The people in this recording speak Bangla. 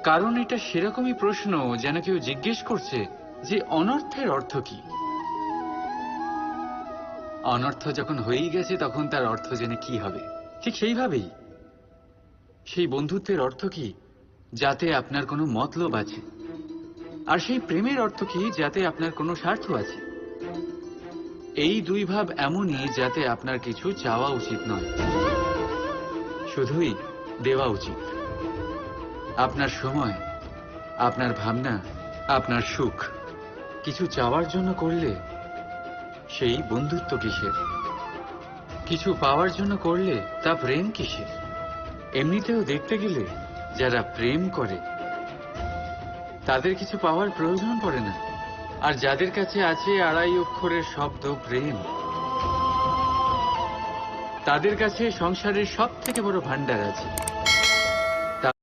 কারণ এটা সেরকমই প্রশ্ন যেন কেউ জিজ্ঞেস করছে যে অনর্থের অর্থ কি। অনর্থ যখন হয়েই গেছে তখন তার অর্থ জেনে কি হবে। ঠিক সেইভাবেই সেই বন্ধুত্বের অর্থ কি, যাতে আপনার কোনো মতলব আছে। আর সেই প্রেমের অর্থ কি, যাতে আপনার কোনো স্বার্থ আছে। এই দুই ভাব এমনই যাতে আপনার কিছু চাওয়া উচিত নয়, শুধুই দেওয়া উচিত। আপনার সময়, আপনার ভাবনা, আপনার সুখ কিছু চাওয়ার জন্য করলে সেই বন্ধুত্ব কিসের? কিছু পাওয়ার জন্য করলে তা প্রেম কিসের? এমনিতেও দেখতে গেলে যারা প্রেম করে তাদের কিছু পাওয়ার প্রয়োজন পড়ে না। আর যাদের কাছে আছে 2.5 অক্ষরের শব্দ প্রেম, তাদের কাছে সংসারের সব থেকে বড় ভান্ডার আছে।